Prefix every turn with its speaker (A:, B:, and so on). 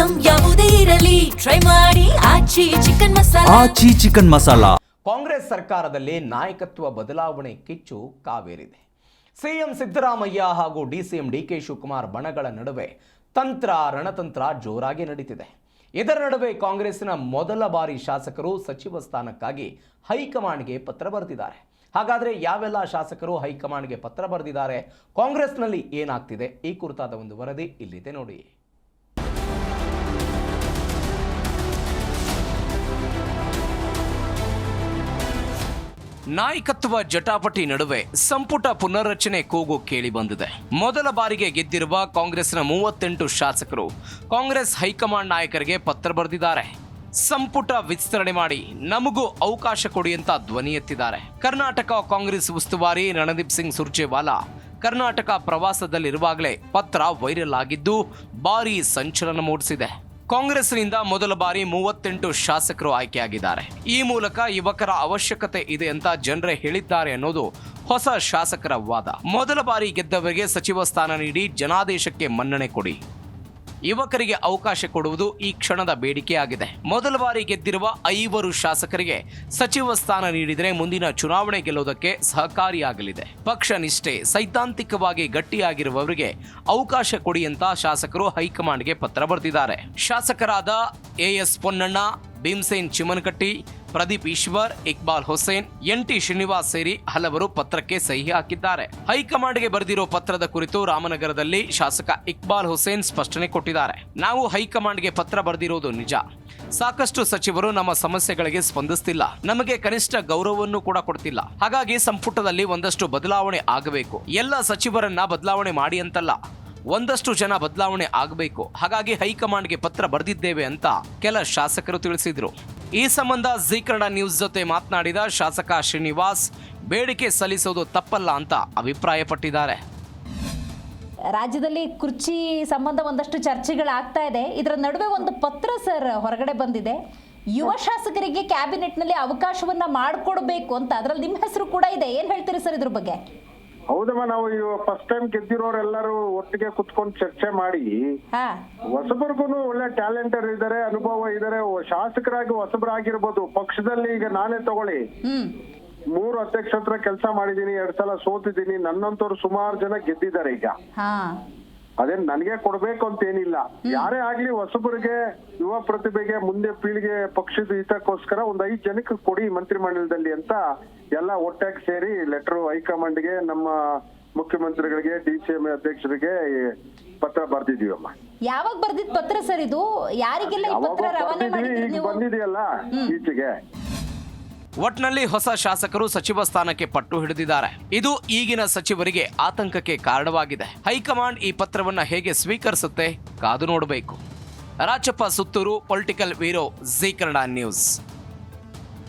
A: Item ಯಾವುದೇ ಇರಲಿ try ಮಾಡಿ ಆಚಿ ಚಿಕನ್ ಮಸಾಲಾ.
B: ಕಾಂಗ್ರೆಸ್ ಸರ್ಕಾರದಲ್ಲಿ ನಾಯಕತ್ವ ಬದಲಾವಣೆ ಕಿಚ್ಚು ಕಾವೇರಿದೆ. ಸಿಎಂ ಸಿದ್ದರಾಮಯ್ಯ ಹಾಗೂ ಡಿಸಿಎಂ ಡಿಕೆ ಶಿವಕುಮಾರ್ ಬಣಗಳ ನಡುವೆ ರಣತಂತ್ರ ಜೋರಾಗಿ ನಡೀತಿದೆ. ಇದರ ನಡುವೆ ಕಾಂಗ್ರೆಸ್ನ ಮೊದಲ ಬಾರಿ ಶಾಸಕರು ಸಚಿವ ಸ್ಥಾನಕ್ಕಾಗಿ ಹೈಕಮಾಂಡ್ಗೆ ಪತ್ರ ಬರೆದಿದ್ದಾರೆ. ಹಾಗಾದರೆ ಯಾವೆಲ್ಲ ಶಾಸಕರು ಹೈಕಮಾಂಡ್ಗೆ ಪತ್ರ ಬರೆದಿದ್ದಾರೆ, ಕಾಂಗ್ರೆಸ್ನಲ್ಲಿ ಏನಾಗ್ತಿದೆ, ಈ ಕುರಿತಾದ ಒಂದು ವರದಿ ಇಲ್ಲಿದೆ ನೋಡಿ. ನಾಯಕತ್ವ ಜಟಾಪಟಿ ನಡುವೆ ಸಂಪುಟ ಪುನರ್ರಚನೆ ಕೂಗು ಕೇಳಿ ಬಂದಿದೆ. ಮೊದಲ ಬಾರಿಗೆ ಗೆದ್ದಿರುವ ಕಾಂಗ್ರೆಸ್ನ 38 ಶಾಸಕರು ಕಾಂಗ್ರೆಸ್ ಹೈಕಮಾಂಡ್ ನಾಯಕರಿಗೆ ಪತ್ರ ಬರೆದಿದ್ದಾರೆ. ಸಂಪುಟ ವಿಸ್ತರಣೆ ಮಾಡಿ ನಮಗೂ ಅವಕಾಶ ಕೊಡಿ ಅಂತ ಧ್ವನಿ ಎತ್ತಿದ್ದಾರೆ. ಕರ್ನಾಟಕ ಕಾಂಗ್ರೆಸ್ ಉಸ್ತುವಾರಿ ರಣದೀಪ್ ಸಿಂಗ್ ಸುರ್ಜೇವಾಲಾ ಕರ್ನಾಟಕ ಪ್ರವಾಸದಲ್ಲಿರುವಾಗಲೇ ಪತ್ರ ವೈರಲ್ ಆಗಿದ್ದು ಭಾರೀ ಸಂಚಲನ ಮೂಡಿಸಿದೆ. ಕಾಂಗ್ರೆಸ್ನಿಂದ ಮೊದಲ ಬಾರಿ 38 ಶಾಸಕರು ಆಯ್ಕೆಯಾಗಿದ್ದಾರೆ. ಈ ಮೂಲಕ ಯುವಕರ ಅವಶ್ಯಕತೆ ಇದೆ ಅಂತ ಜನರೇ ಹೇಳಿದ್ದಾರೆ ಅನ್ನೋದು ಹೊಸ ಶಾಸಕರ ವಾದ. ಮೊದಲ ಬಾರಿ ಗೆದ್ದವರಿಗೆ ಸಚಿವ ಸ್ಥಾನ ನೀಡಿ ಜನಾದೇಶಕ್ಕೆ ಮನ್ನಣೆ ಕೊಡಿ, ಯುವಕರಿಗೆ ಅವಕಾಶ ಕೊಡುವುದು ಈ ಕ್ಷಣದ ಬೇಡಿಕೆಯಾಗಿದೆ. ಮೊದಲ ಬಾರಿ ಗೆದ್ದಿರುವ 5 ಶಾಸಕರಿಗೆ ಸಚಿವ ಸ್ಥಾನ ನೀಡಿದರೆ ಮುಂದಿನ ಚುನಾವಣೆ ಗೆಲ್ಲುವುದಕ್ಕೆ ಸಹಕಾರಿಯಾಗಲಿದೆ. ಪಕ್ಷ ನಿಷ್ಠೆ ಸೈದ್ಧಾಂತಿಕವಾಗಿ ಗಟ್ಟಿಯಾಗಿರುವವರಿಗೆ ಅವಕಾಶ ಕೊಡಿ ಅಂತ ಶಾಸಕರು ಹೈಕಮಾಂಡ್ಗೆ ಪತ್ರ ಬರೆದಿದ್ದಾರೆ. ಶಾಸಕರಾದ ಎಎಸ್ ಪೊನ್ನಣ್ಣ, ಭೀಮಸೇನ್ ಚಿಮನಕಟ್ಟಿ, ಪ್ರದೀಪ್ ಈಶ್ವರ್, ಇಕ್ಬಾಲ್ ಹುಸೇನ್, ಎನ್.ಟಿ. ಶ್ರೀನಿವಾಸ್ ಸೇರಿ ಹಲವರು ಪತ್ರಕ್ಕೆ ಸಹಿ ಹಾಕಿದ್ದಾರೆ. ಹೈಕಮಾಂಡ್ಗೆ ಬರೆದಿರೋ ಪತ್ರದ ಕುರಿತು ರಾಮನಗರದಲ್ಲಿ ಶಾಸಕ ಇಕ್ಬಾಲ್ ಹುಸೇನ್ ಸ್ಪಷ್ಟನೆ ಕೊಟ್ಟಿದ್ದಾರೆ. ನಾವು ಹೈಕಮಾಂಡ್ಗೆ ಪತ್ರ ಬರೆದಿರೋದು ನಿಜ. ಸಾಕಷ್ಟು ಸಚಿವರು ನಮ್ಮ ಸಮಸ್ಯೆಗಳಿಗೆ ಸ್ಪಂದಿಸ್ತಿಲ್ಲ, ನಮಗೆ ಕನಿಷ್ಠ ಗೌರವವನ್ನು ಕೂಡ ಕೊಡ್ತಿಲ್ಲ. ಹಾಗಾಗಿ ಸಂಪುಟದಲ್ಲಿ ಒಂದಷ್ಟು ಬದಲಾವಣೆ ಆಗಬೇಕು. ಎಲ್ಲ ಸಚಿವರನ್ನ ಬದಲಾವಣೆ ಮಾಡಿ ಅಂತಲ್ಲ, ಒಂದಷ್ಟು ಜನ ಬದಲಾವಣೆ ಆಗಬೇಕು. ಹಾಗಾಗಿ ಹೈಕಮಾಂಡ್ಗೆ ಪತ್ರ ಬರೆದಿದ್ದೇವೆ ಅಂತ ಕೆಲ ಶಾಸಕರು ತಿಳಿಸಿದ್ರು. ಈ ಸಂಬಂಧ ಜಿ ಕನ್ನಡ ನ್ಯೂಸ್ ಜೊತೆ ಮಾತನಾಡಿದ ಶಾಸಕ ಶ್ರೀನಿವಾಸ್, ಬೇಡಿಕೆ ಸಲ್ಲಿಸೋದು ತಪ್ಪಲ್ಲ ಅಂತ ಅಭಿಪ್ರಾಯಪಟ್ಟಿದ್ದಾರೆ.
C: ರಾಜ್ಯದಲ್ಲಿ ಕುರ್ಚಿ ಸಂಬಂಧ ಒಂದಷ್ಟು ಚರ್ಚೆಗಳಾಗ್ತಾ ಇದೆ. ಇದರ ನಡುವೆ ಒಂದು ಪತ್ರ ಸರ್ ಹೊರಗಡೆ ಬಂದಿದೆ. ಯುವ ಶಾಸಕರಿಗೆ ಕ್ಯಾಬಿನೆಟ್ನಲ್ಲಿ ಅವಕಾಶವನ್ನ ಮಾಡಿಕೊಡ್ಬೇಕು ಅಂತ, ಅದರಲ್ಲಿ ನಿಮ್ಮ ಹೆಸರು ಕೂಡ ಇದೆ. ಏನ್ ಹೇಳ್ತೀರಿ ಸರ್ ಇದ್ರ ಬಗ್ಗೆ?
D: ಹೌದಮ್ಮ, ನಾವು ಫಸ್ಟ್ ಟೈಮ್ ಗೆದ್ದಿರೋರೆಲ್ಲರೂ ಒಟ್ಟಿಗೆ ಕುತ್ಕೊಂಡು ಚರ್ಚೆ ಮಾಡಿ ಹೊಸಬರಿಗೂ ಒಳ್ಳೆ ಟ್ಯಾಲೆಂಟರ್ ಇದಾರೆ, ಅನುಭವ ಇದಾರೆ. ಶಾಸಕರಾಗಿ ಹೊಸಬರಾಗಿರ್ಬೋದು. ಪಕ್ಷದಲ್ಲಿ ಈಗ ನಾನೇ ತಗೊಳ್ಳಿ, 3 ಅಧ್ಯಕ್ಷರ ಕೆಲಸ ಮಾಡಿದೀನಿ, 2 ಸಲ ಸೋತಿದ್ದೀನಿ. ನನ್ನಂತವ್ರು ಸುಮಾರು ಜನ ಗೆದ್ದಿದ್ದಾರೆ. ಈಗ ಅದೇನ್ ನನಗೆ ಕೊಡ್ಬೇಕು ಅಂತ ಏನಿಲ್ಲ. ಯಾರೇ ಆಗ್ಲಿ ಹೊಸಬರಿಗೆ, ಯುವ ಪ್ರತಿಭೆಗೆ, ಮುಂದೆ ಪೀಳಿಗೆ ಪಕ್ಷದ ಹಿತಕ್ಕೋಸ್ಕರ 5 ಜನಕ್ಕೆ ಕೊಡಿ ಮಂತ್ರಿಮಂಡಲದಲ್ಲಿ ಅಂತ ಎಲ್ಲ ಒಟ್ಟಾಗಿ ಸೇರಿ ಲೆಟರ್ ಹೈಕಮಾಂಡ್ಗೆ, ನಮ್ಮ ಮುಖ್ಯಮಂತ್ರಿಗಳಿಗೆ, ಡಿಸಿಎಂ ಅಧ್ಯಕ್ಷರಿಗೆ ಪತ್ರ ಬರ್ದಿದೀವಮ್ಮ.
C: ಯಾವಾಗ ಬರ್ದಿದ್ ಪತ್ರ ಸರ್ ಇದು? ಯಾರಿಗೆಲ್ಲ ಈ ಪತ್ರ ರವಾನೆ ಮಾಡಿದ್ರಿ ನೀವು?
D: ಬಂದಿದೆಯಲ್ಲ ಈಚೆಗೆ.
B: ಒಟ್ನಲ್ಲಿ ಹೊಸ ಶಾಸಕರು ಸಚಿವ ಸ್ಥಾನಕ್ಕೆ ಪಟ್ಟು ಹಿಡಿದಿದ್ದಾರೆ. ಇದು ಈಗಿನ ಸಚಿವರಿಗೆ ಆತಂಕಕ್ಕೆ ಕಾರಣವಾಗಿದೆ. ಹೈಕಮಾಂಡ್ ಈ ಪತ್ರವನ್ನ ಹೇಗೆ ಸ್ವೀಕರಿಸುತ್ತೆ ಕಾದು ನೋಡಬೇಕು. Rachappa Suttur, political bureau, G Kannada news.